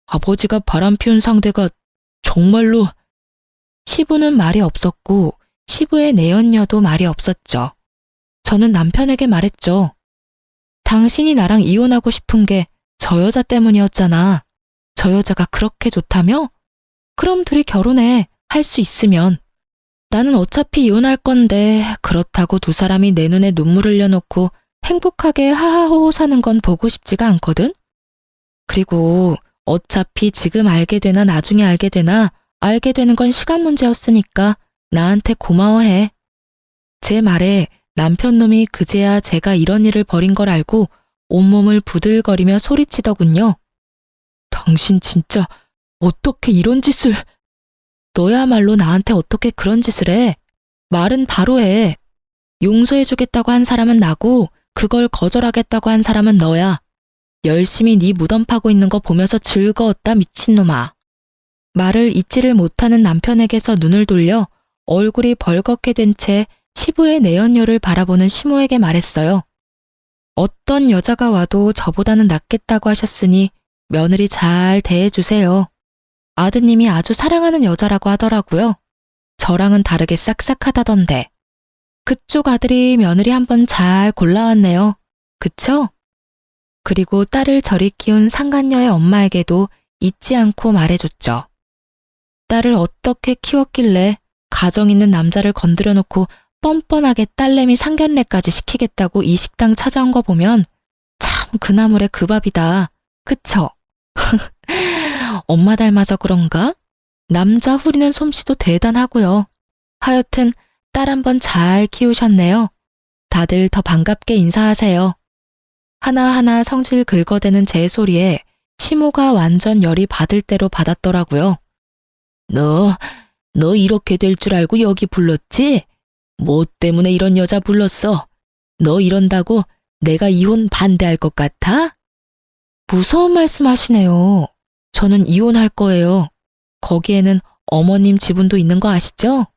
[SPEAKER 1] 아버지가 바람 피운 상대가 정말로... 시부는 말이 없었고 시부의 내연녀도 말이 없었죠. 저는 남편에게 말했죠. 당신이 나랑 이혼하고 싶은 게 저 여자 때문이었잖아. 저 여자가 그렇게 좋다며? 그럼 둘이 결혼해. 할 수 있으면. 나는 어차피 이혼할 건데 그렇다고 두 사람이 내 눈에 눈물 흘려놓고 행복하게 하하호호 사는 건 보고 싶지가 않거든? 그리고 어차피 지금 알게 되나 나중에 알게 되나 알게 되는 건 시간 문제였으니까 나한테 고마워해. 제 말에 남편 놈이 그제야 제가 이런 일을 벌인 걸 알고 온몸을 부들거리며 소리치더군요. 당신 진짜 어떻게 이런 짓을... 너야말로 나한테 어떻게 그런 짓을 해? 말은 바로 해. 용서해주겠다고 한 사람은 나고 그걸 거절하겠다고 한 사람은 너야. 열심히 네 무덤 파고 있는 거 보면서 즐거웠다 미친놈아. 말을 잊지를 못하는 남편에게서 눈을 돌려 얼굴이 벌겋게 된 채 시부의 내연녀를 바라보는 시모에게 말했어요. 어떤 여자가 와도 저보다는 낫겠다고 하셨으니 며느리 잘 대해주세요. 아드님이 아주 사랑하는 여자라고 하더라고요. 저랑은 다르게 싹싹하다던데. 그쪽 아들이 며느리 한번 잘 골라왔네요. 그쵸? 그리고 딸을 저리 키운 상간녀의 엄마에게도 잊지 않고 말해줬죠. 딸을 어떻게 키웠길래 가정 있는 남자를 건드려 놓고 뻔뻔하게 딸내미 상견례까지 시키겠다고 이 식당 찾아온 거 보면 참 그나물의 그 밥이다. 그쵸? 엄마 닮아서 그런가? 남자 후리는 솜씨도 대단하고요. 하여튼 딸 한번 잘 키우셨네요. 다들 더 반갑게 인사하세요. 하나하나 성질 긁어대는 제 소리에 시모가 완전 열이 받을 대로 받았더라고요. 너 이렇게 될 줄 알고 여기 불렀지? 뭐 때문에 이런 여자 불렀어? 너 이런다고 내가 이혼 반대할 것 같아? 무서운 말씀 하시네요. 저는 이혼할 거예요. 거기에는 어머님 지분도 있는 거 아시죠?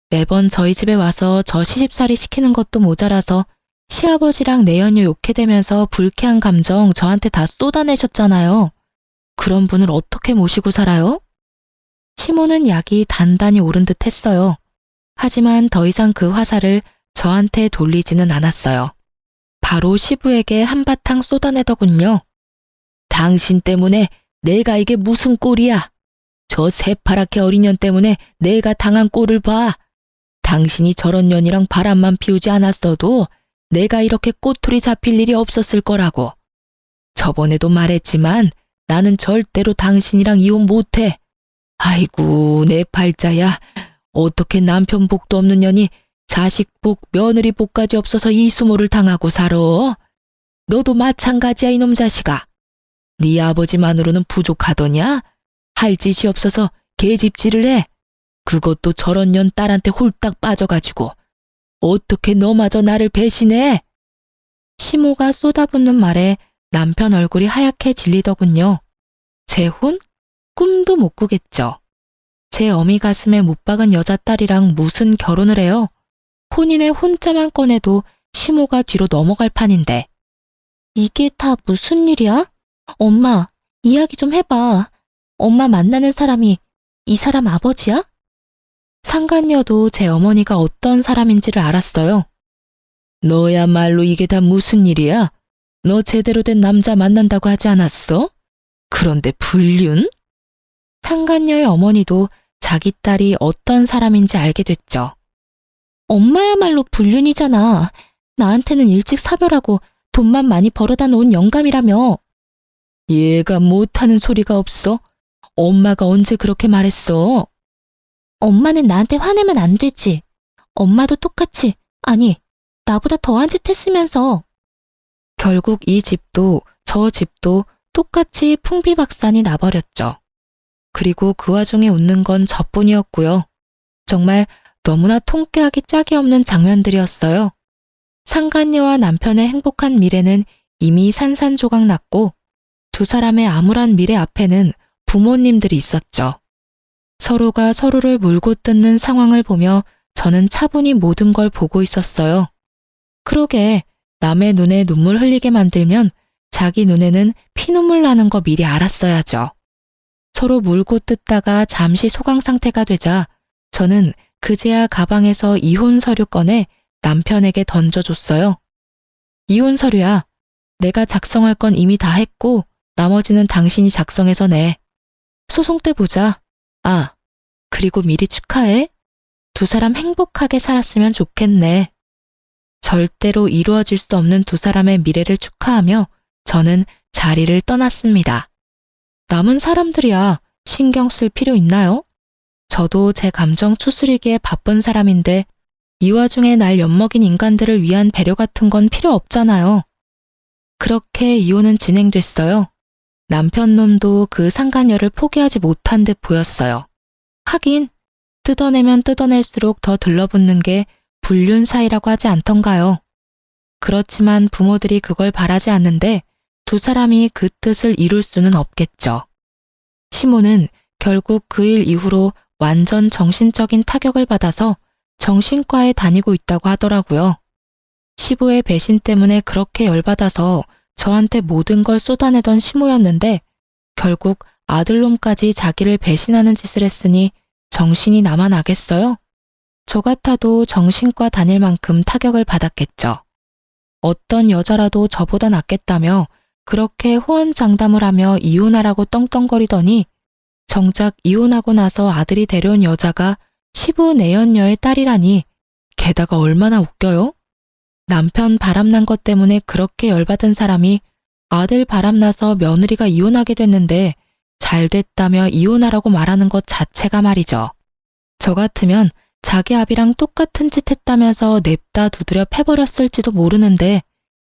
[SPEAKER 1] 매번 저희 집에 와서 저 시집살이 시키는 것도 모자라서 시아버지랑 내연녀 욕해대면서 불쾌한 감정 저한테 다 쏟아내셨잖아요. 그런 분을 어떻게 모시고 살아요? 시모는 약이 단단히 오른 듯 했어요. 하지만 더 이상 그 화살을 저한테 돌리지는 않았어요. 바로 시부에게 한바탕 쏟아내더군요. 당신 때문에 내가 이게 무슨 꼴이야. 저 새파랗게 어린 년 때문에 내가 당한 꼴을 봐. 당신이 저런 년이랑 바람만 피우지 않았어도 내가 이렇게 꼬투리 잡힐 일이 없었을 거라고. 저번에도 말했지만 나는 절대로 당신이랑 이혼 못해. 아이고 내 팔자야. 어떻게 남편 복도 없는 년이 자식 복, 며느리 복까지 없어서 이 수모를 당하고 살아? 너도 마찬가지야 이놈 자식아. 네 아버지만으로는 부족하더냐? 할 짓이 없어서 계집질을 해. 그것도 저런 년 딸한테 홀딱 빠져가지고. 어떻게 너마저 나를 배신해? 시모가 쏟아붓는 말에 남편 얼굴이 하얗게 질리더군요. 재혼? 꿈도 못 꾸겠죠. 제 어미 가슴에 못 박은 여자 딸이랑 무슨 결혼을 해요? 혼인의 혼자만 꺼내도 시모가 뒤로 넘어갈 판인데. 이게 다 무슨 일이야? 엄마, 이야기 좀 해봐. 엄마 만나는 사람이 이 사람 아버지야? 상간녀도 제 어머니가 어떤 사람인지를 알았어요. 너야말로 이게 다 무슨 일이야? 너 제대로 된 남자 만난다고 하지 않았어? 그런데 불륜? 상간녀의 어머니도 자기 딸이 어떤 사람인지 알게 됐죠. 엄마야말로 불륜이잖아. 나한테는 일찍 사별하고 돈만 많이 벌어다 놓은 영감이라며. 얘가 못하는 소리가 없어? 엄마가 언제 그렇게 말했어? 엄마는 나한테 화내면 안 되지. 엄마도 똑같이, 아니, 나보다 더한 짓 했으면서. 결국 이 집도 저 집도 똑같이 풍비박산이 나버렸죠. 그리고 그 와중에 웃는 건 저뿐이었고요. 정말 너무나 통쾌하기 짝이 없는 장면들이었어요. 상간녀와 남편의 행복한 미래는 이미 산산조각 났고 두 사람의 암울한 미래 앞에는 부모님들이 있었죠. 서로가 서로를 물고 뜯는 상황을 보며 저는 차분히 모든 걸 보고 있었어요. 그러게 남의 눈에 눈물 흘리게 만들면 자기 눈에는 피눈물 나는 거 미리 알았어야죠. 서로 물고 뜯다가 잠시 소강 상태가 되자 저는 그제야 가방에서 이혼 서류 꺼내 남편에게 던져줬어요. 이혼 서류야. 내가 작성할 건 이미 다 했고 나머지는 당신이 작성해서 내. 소송 때 보자. 아, 그리고 미리 축하해. 두 사람 행복하게 살았으면 좋겠네. 절대로 이루어질 수 없는 두 사람의 미래를 축하하며 저는 자리를 떠났습니다. 남은 사람들이야 신경 쓸 필요 있나요? 저도 제 감정 추스리기에 바쁜 사람인데 이 와중에 날 엿먹인 인간들을 위한 배려 같은 건 필요 없잖아요. 그렇게 이혼은 진행됐어요. 남편 놈도 그 상간녀를 포기하지 못한 듯 보였어요. 하긴 뜯어내면 뜯어낼수록 더 들러붙는 게 불륜 사이라고 하지 않던가요. 그렇지만 부모들이 그걸 바라지 않는데 두 사람이 그 뜻을 이룰 수는 없겠죠. 시모는 결국 그 일 이후로 완전 정신적인 타격을 받아서 정신과에 다니고 있다고 하더라고요. 시부의 배신 때문에 그렇게 열받아서 저한테 모든 걸 쏟아내던 시모였는데 결국 아들놈까지 자기를 배신하는 짓을 했으니 정신이 남아나겠어요? 저 같아도 정신과 다닐 만큼 타격을 받았겠죠. 어떤 여자라도 저보다 낫겠다며 그렇게 호언장담을 하며 이혼하라고 떵떵거리더니 정작 이혼하고 나서 아들이 데려온 여자가 시부 내연녀의 딸이라니 게다가 얼마나 웃겨요? 남편 바람난 것 때문에 그렇게 열받은 사람이 아들 바람나서 며느리가 이혼하게 됐는데 잘 됐다며 이혼하라고 말하는 것 자체가 말이죠. 저 같으면 자기 아비랑 똑같은 짓 했다면서 냅다 두드려 패버렸을지도 모르는데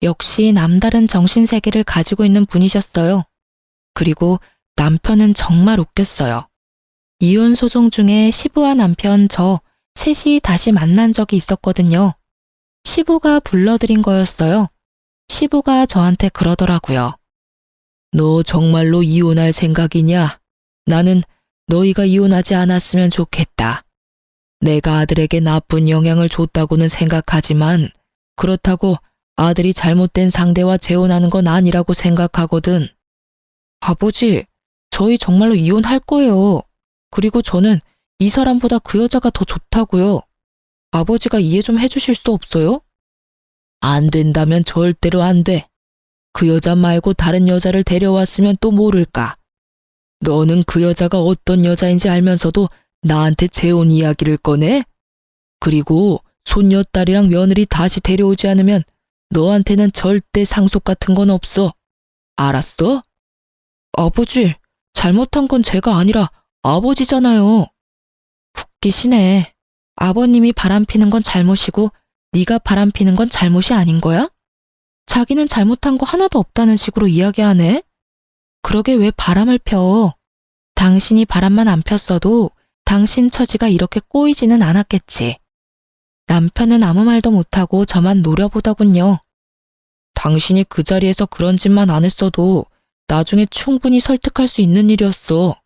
[SPEAKER 1] 역시 남다른 정신세계를 가지고 있는 분이셨어요. 그리고 남편은 정말 웃겼어요. 이혼 소송 중에 시부와 남편 저 셋이 다시 만난 적이 있었거든요. 시부가 불러들인 거였어요. 시부가 저한테 그러더라고요. 너 정말로 이혼할 생각이냐? 나는 너희가 이혼하지 않았으면 좋겠다. 내가 아들에게 나쁜 영향을 줬다고는 생각하지만 그렇다고 아들이 잘못된 상대와 재혼하는 건 아니라고 생각하거든. 아버지, 저희 정말로 이혼할 거예요. 그리고 저는 이 사람보다 그 여자가 더 좋다고요. 아버지가 이해 좀 해주실 수 없어요? 안 된다면 절대로 안 돼. 그 여자 말고 다른 여자를 데려왔으면 또 모를까. 너는 그 여자가 어떤 여자인지 알면서도 나한테 재혼 이야기를 꺼내? 그리고 손녀딸이랑 며느리 다시 데려오지 않으면 너한테는 절대 상속 같은 건 없어. 알았어? 아버지, 잘못한 건 제가 아니라 아버지잖아요. 웃기시네. 아버님이 바람피는 건 잘못이고 네가 바람피는 건 잘못이 아닌 거야? 자기는 잘못한 거 하나도 없다는 식으로 이야기하네. 그러게 왜 바람을 펴? 당신이 바람만 안 폈어도 당신 처지가 이렇게 꼬이지는 않았겠지. 남편은 아무 말도 못하고 저만 노려보더군요. 당신이 그 자리에서 그런 짓만 안 했어도 나중에 충분히 설득할 수 있는 일이었어.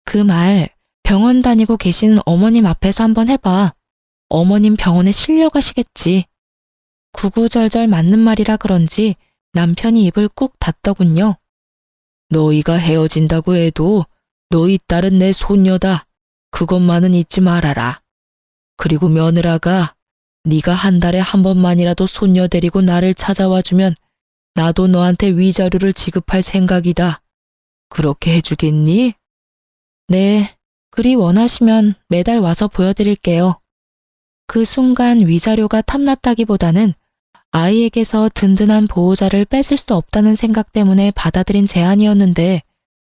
[SPEAKER 1] 그 말 병원 다니고 계신 어머님 앞에서 한번 해봐. 어머님 병원에 실려가시겠지. 구구절절 맞는 말이라 그런지 남편이 입을 꾹 닫더군요. 너희가 헤어진다고 해도 너희 딸은 내 손녀다. 그것만은 잊지 말아라. 그리고 며느라가 네가 한 달에 한 번만이라도 손녀 데리고 나를 찾아와주면 나도 너한테 위자료를 지급할 생각이다. 그렇게 해주겠니? 네, 그리 원하시면 매달 와서 보여드릴게요. 그 순간 위자료가 탐났다기보다는 아이에게서 든든한 보호자를 뺏을 수 없다는 생각 때문에 받아들인 제안이었는데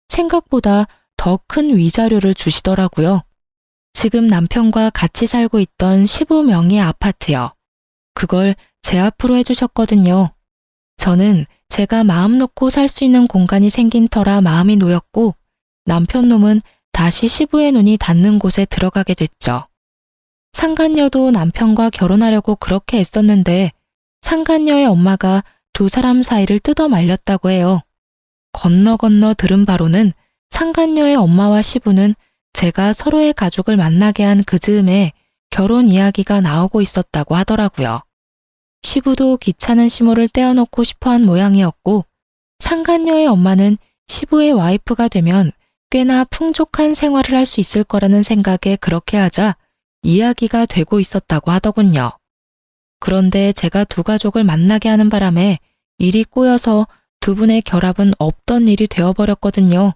[SPEAKER 1] 생각보다 더 큰 위자료를 주시더라고요. 지금 남편과 같이 살고 있던 시부 명의 아파트요. 그걸 제 앞으로 해주셨거든요. 저는 제가 마음 놓고 살 수 있는 공간이 생긴 터라 마음이 놓였고 남편 놈은 다시 시부의 눈이 닿는 곳에 들어가게 됐죠. 상간녀도 남편과 결혼하려고 그렇게 애썼는데 상간녀의 엄마가 두 사람 사이를 뜯어 말렸다고 해요. 건너 들은 바로는 상간녀의 엄마와 시부는 제가 서로의 가족을 만나게 한 그 즈음에 결혼 이야기가 나오고 있었다고 하더라고요. 시부도 귀찮은 시모를 떼어놓고 싶어한 모양이었고 상간녀의 엄마는 시부의 와이프가 되면 꽤나 풍족한 생활을 할 수 있을 거라는 생각에 그렇게 하자 이야기가 되고 있었다고 하더군요. 그런데 제가 두 가족을 만나게 하는 바람에 일이 꼬여서 두 분의 결합은 없던 일이 되어버렸거든요.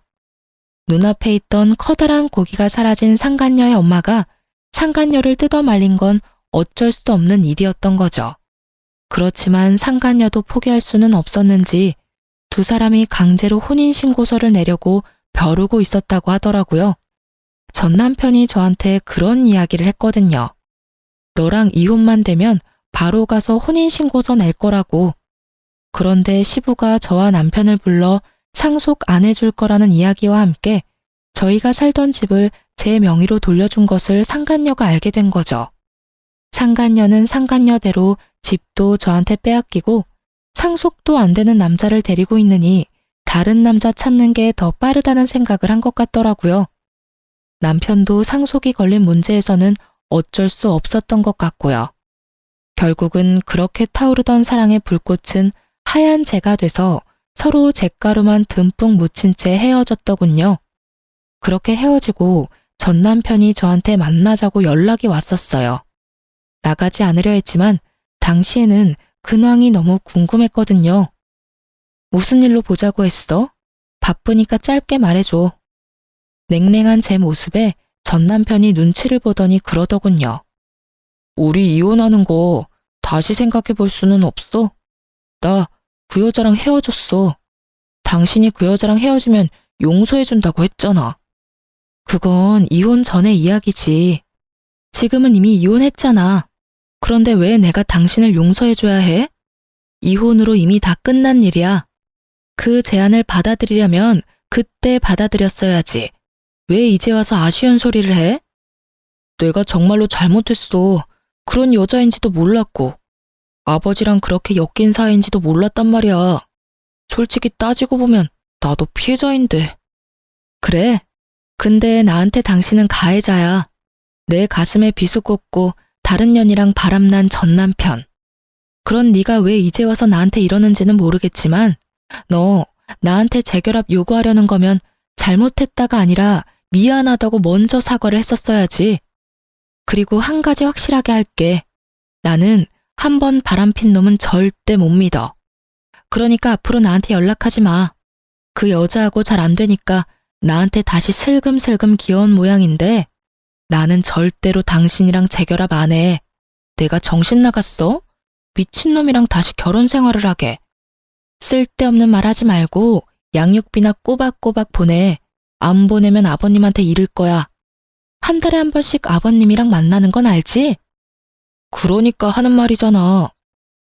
[SPEAKER 1] 눈앞에 있던 커다란 고기가 사라진 상간녀의 엄마가 상간녀를 뜯어 말린 건 어쩔 수 없는 일이었던 거죠. 그렇지만 상간녀도 포기할 수는 없었는지 두 사람이 강제로 혼인신고서를 내려고 벼르고 있었다고 하더라고요. 전 남편이 저한테 그런 이야기를 했거든요. 너랑 이혼만 되면 바로 가서 혼인신고서 낼 거라고. 그런데 시부가 저와 남편을 불러 상속 안 해줄 거라는 이야기와 함께 저희가 살던 집을 제 명의로 돌려준 것을 상간녀가 알게 된 거죠. 상간녀는 상간녀대로 집도 저한테 빼앗기고 상속도 안 되는 남자를 데리고 있느니 다른 남자 찾는 게 더 빠르다는 생각을 한 것 같더라고요. 남편도 상속이 걸린 문제에서는 어쩔 수 없었던 것 같고요. 결국은 그렇게 타오르던 사랑의 불꽃은 하얀 재가 돼서 서로 잿가루만 듬뿍 묻힌 채 헤어졌더군요. 그렇게 헤어지고 전 남편이 저한테 만나자고 연락이 왔었어요. 나가지 않으려 했지만 당시에는 근황이 너무 궁금했거든요. 무슨 일로 보자고 했어? 바쁘니까 짧게 말해줘. 냉랭한 제 모습에 전 남편이 눈치를 보더니 그러더군요. 우리 이혼하는 거 다시 생각해 볼 수는 없어? 나 그 여자랑 헤어졌어. 당신이 그 여자랑 헤어지면 용서해준다고 했잖아. 그건 이혼 전의 이야기지. 지금은 이미 이혼했잖아. 그런데 왜 내가 당신을 용서해줘야 해? 이혼으로 이미 다 끝난 일이야. 그 제안을 받아들이려면 그때 받아들였어야지. 왜 이제 와서 아쉬운 소리를 해? 내가 정말로 잘못했어. 그런 여자인지도 몰랐고. 아버지랑 그렇게 엮인 사이인지도 몰랐단 말이야. 솔직히 따지고 보면 나도 피해자인데. 그래. 근데 나한테 당신은 가해자야. 내 가슴에 비수 꽂고 다른 년이랑 바람난 전 남편. 그런 네가 왜 이제 와서 나한테 이러는지는 모르겠지만 너 나한테 재결합 요구하려는 거면 잘못했다가 아니라 미안하다고 먼저 사과를 했었어야지. 그리고 한 가지 확실하게 할게. 나는 한 번 바람핀 놈은 절대 못 믿어. 그러니까 앞으로 나한테 연락하지 마. 그 여자하고 잘 안 되니까 나한테 다시 슬금슬금 기어온 모양인데 나는 절대로 당신이랑 재결합 안 해. 내가 정신 나갔어? 미친놈이랑 다시 결혼 생활을 하게. 쓸데없는 말 하지 말고 양육비나 꼬박꼬박 보내. 안 보내면 아버님한테 이를 거야. 한 달에 한 번씩 아버님이랑 만나는 건 알지? 그러니까 하는 말이잖아.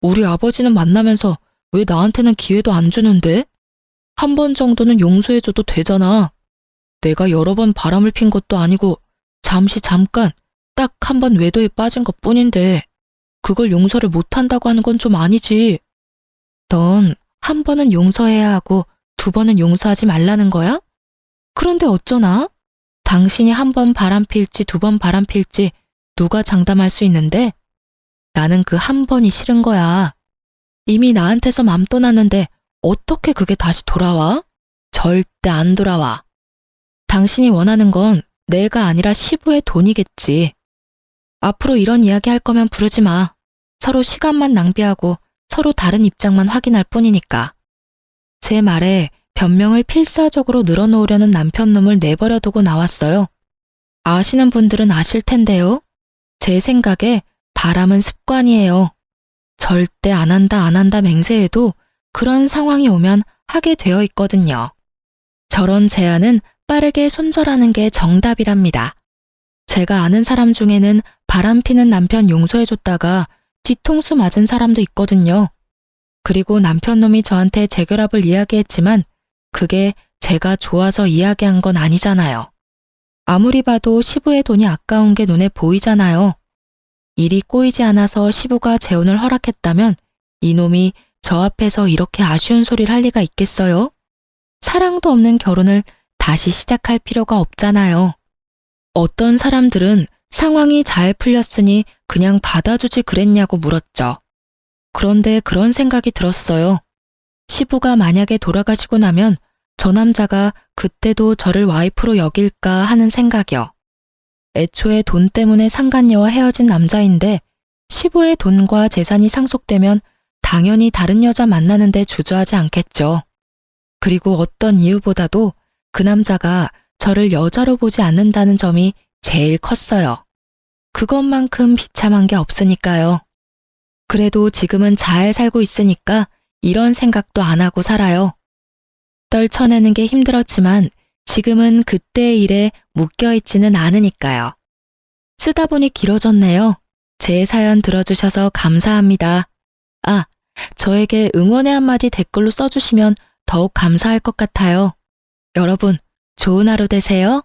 [SPEAKER 1] 우리 아버지는 만나면서 왜 나한테는 기회도 안 주는데? 한 번 정도는 용서해줘도 되잖아. 내가 여러 번 바람을 핀 것도 아니고 잠깐 딱 한 번 외도에 빠진 것 뿐인데 그걸 용서를 못한다고 하는 건 좀 아니지. 넌 한 번은 용서해야 하고 두 번은 용서하지 말라는 거야? 그런데 어쩌나? 당신이 한 번 바람 필지 두 번 바람 필지 누가 장담할 수 있는데? 나는 그 한 번이 싫은 거야. 이미 나한테서 맘 떠났는데 어떻게 그게 다시 돌아와? 절대 안 돌아와. 당신이 원하는 건 내가 아니라 시부의 돈이겠지. 앞으로 이런 이야기 할 거면 부르지 마. 서로 시간만 낭비하고 서로 다른 입장만 확인할 뿐이니까. 제 말에 변명을 필사적으로 늘어놓으려는 남편놈을 내버려 두고 나왔어요. 아시는 분들은 아실 텐데요. 제 생각에 바람은 습관이에요. 절대 안 한다 맹세해도 그런 상황이 오면 하게 되어 있거든요. 저런 제안은 빠르게 손절하는 게 정답이랍니다. 제가 아는 사람 중에는 바람 피는 남편 용서해줬다가 뒤통수 맞은 사람도 있거든요. 그리고 남편놈이 저한테 재결합을 이야기했지만 그게 제가 좋아서 이야기한 건 아니잖아요. 아무리 봐도 시부의 돈이 아까운 게 눈에 보이잖아요. 일이 꼬이지 않아서 시부가 재혼을 허락했다면 이놈이 저 앞에서 이렇게 아쉬운 소리를 할 리가 있겠어요? 사랑도 없는 결혼을 다시 시작할 필요가 없잖아요. 어떤 사람들은 상황이 잘 풀렸으니 그냥 받아주지 그랬냐고 물었죠. 그런데 그런 생각이 들었어요. 시부가 만약에 돌아가시고 나면 저 남자가 그때도 저를 와이프로 여길까 하는 생각이요. 애초에 돈 때문에 상간녀와 헤어진 남자인데 시부의 돈과 재산이 상속되면 당연히 다른 여자 만나는데 주저하지 않겠죠. 그리고 어떤 이유보다도 그 남자가 저를 여자로 보지 않는다는 점이 제일 컸어요. 그것만큼 비참한 게 없으니까요. 그래도 지금은 잘 살고 있으니까 이런 생각도 안 하고 살아요. 떨쳐내는 게 힘들었지만 지금은 그때의 일에 묶여있지는 않으니까요. 쓰다 보니 길어졌네요. 제 사연 들어주셔서 감사합니다. 아, 저에게 응원의 한마디 댓글로 써주시면 더욱 감사할 것 같아요. 여러분, 좋은 하루 되세요.